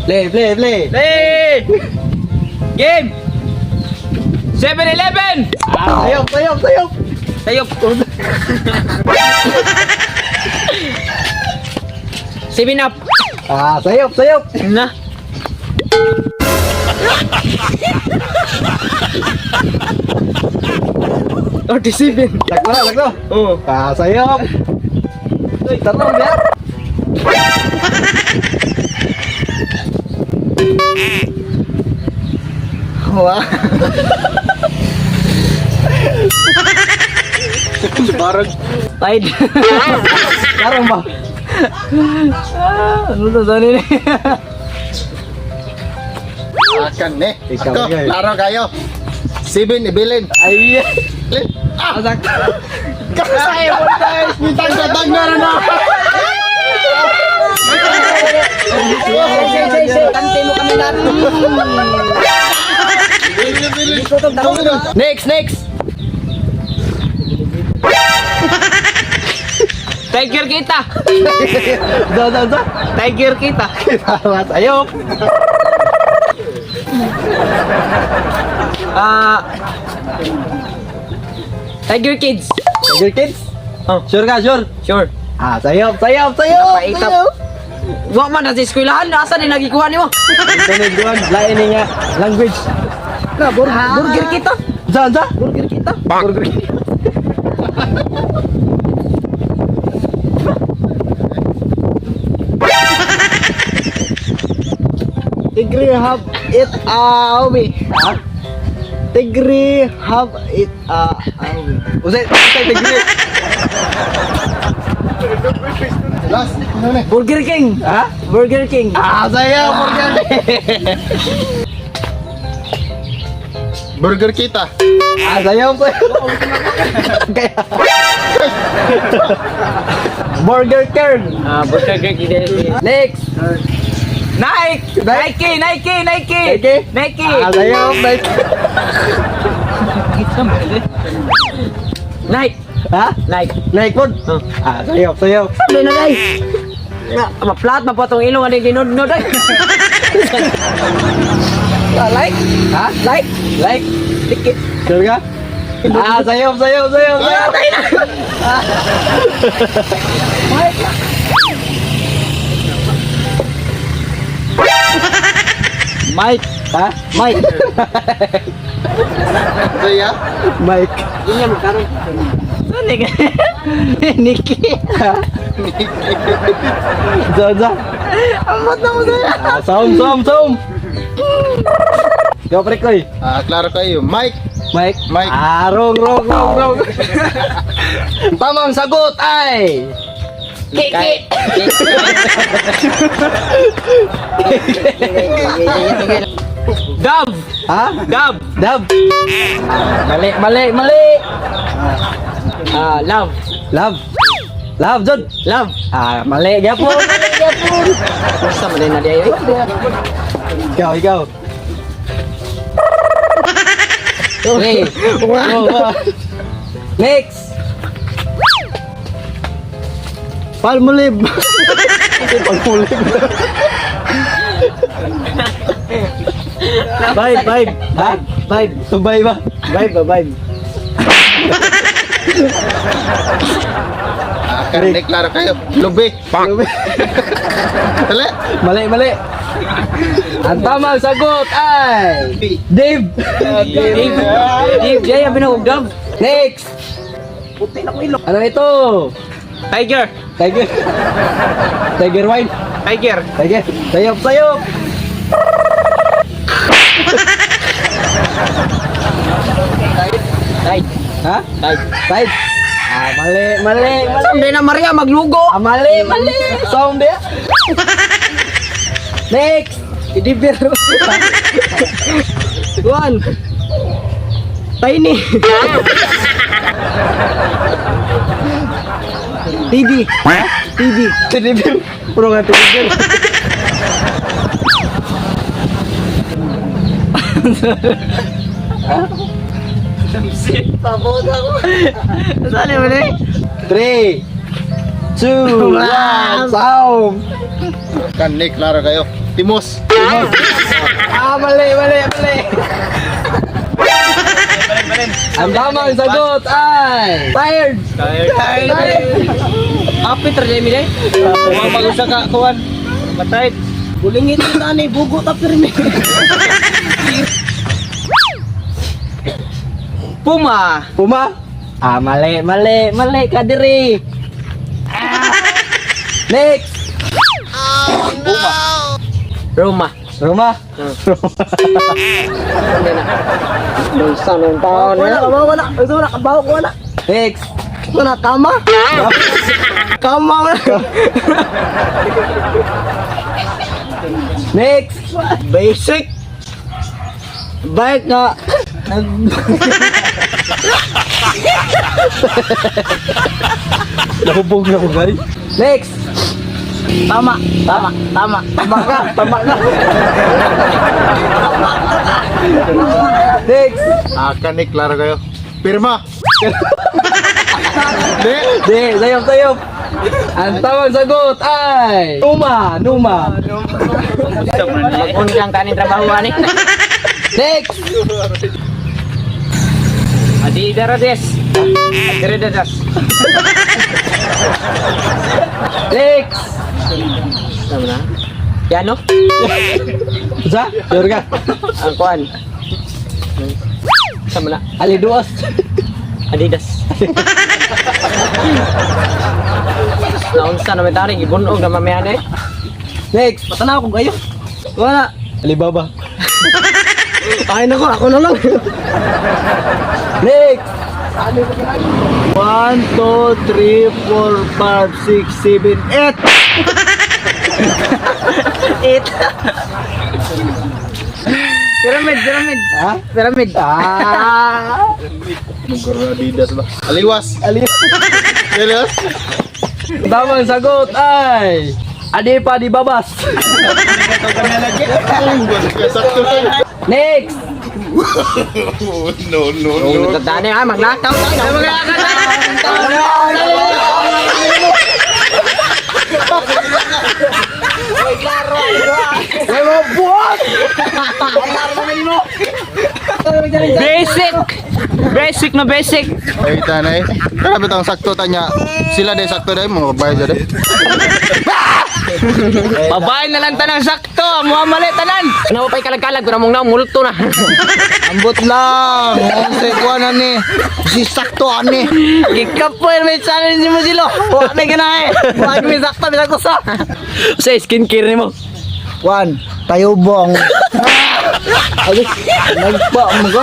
Play. Play! Game! 7-Eleven! Sayop. Sayop! 7-Up! Sayop. Na? Oh, di 7. Sakto. Oh. Sayop. Tarong dia. Wah. Barang. Tide. Tarong ba? Ano to saan ini? Akan nih. Ikaw, Ako, guys. laro kayo. 7 ibilin. Ay. Ah! Sakto. Kasaya mo guys! Bintang sa tagnar na! Kante mo kami lahat. Next. Tiger kita. Zo. Tiger kita. Sayop. Tiger Kids. Tiger Kids. Oh, Sure ka, sure? sure. Sayop. Napaitap. Wa man sa eskwelahan, asa ni nagikuha nimo? Tunog lain niya language. Na burger kita. Za. Burger kita. Burger. Tigre have it awi. Tigre have it Usay tigre. Last, ano nih? Burger King. Burger King. Sayop burger. Burger kita. Sayop. Burger King. Burger King kita. Next. Nike. Nike. Sayop. Nike. Nike. Naik pun. Sayop. Sabi na guys. Ma-flat mapotong ilong ada dinod-nod ay. Like? Like? Dikit. Sure ka? Sayop. Tayo na. Mike. Mike. Ito ya? Mike. Yun yung magkaroon. Saan ka? Nikki. Za. Amat na mo sa'yo. Saum. Go pre koy. Klaro kayo. Mike. Mike. Rong. Tamang sagot ay Kiki. Dab. Dab. Dab. Mali. Love. Love, Jod. Love. Mali gyapon. Basta mali na dia. Ikaw. Okay. Next. Palmolive. Palmolive. Vibe. Subay ba? Vibe. Akan nih, klaro kayo. Lubi. Tala. Mali. Ang tamang sagot ay Dave. Dave, jaya binugdam. Next. Puti na ko ilok. Ano ito? Tiger. Tiger wine. Tiger. Sayop. Tide. Ha? Side. Mali. Sampai na Maria maglugo. Mali. Sound dia. Next. Idibir. One. Tiny. TV. Puro nga TV. Pabot ako. Sali mo na 3, 2, 1, sound. Kan nih, klaro kayo. Timos. Mali. Ang tamang sagot ay... Tired. Apit ra mi day. Mga mag-usa ka, kuwan. Matay. Bulingin ni tani bugo ta pirmi. Puma. Mali ka diri. Next. Puma. Roma. Wala. Kabaw ko wala. Next. Wala kama. Kama. Next. Basic. Baik nga. Nahubog na ko, guys. Next. Tama ka. Next. Akan nih, klaro kayo. Pirma. Di, sayop. Ang tamang sagot ay... Numa. Mag-unjang kanin trabaho ani. Next. Adidas. Next. Tama na. Piano? Sa? Sure ka? Ang kuan. Tama na. Aliduos. Adidas. Naunsa na may taring ibunog na mamaya eh. Next. Patanaw ko kayo. Wala. Alibaba. Kain ako na lang. Next. 1, 2, 3, 4, 5, 6, 7, 8. Pyramid. Ha? Pyramid. Muguro Adidas ba? Aliwas. Aliwas. Tamang sagot ay... Adipa di babas. Sakto lang. Next. No. Tadane ha, magnakaw. Basic. Ay, tanay. Grabe tang sakto tanya. Sila deh sakto deh mau bayar deh. Babae na lang tanang sakto, mo mali tanan. Ano pa kalag-kalag ko na mong multo na. Ambot lang. Onse kuan ani. Si sakto ani. Gikapoy may challenge mo silo. Wa na ganahe. Wa mi sakto bisa ko sa. Sa skincare nimo. Kuan, tayo bong. Nagpa mo ko.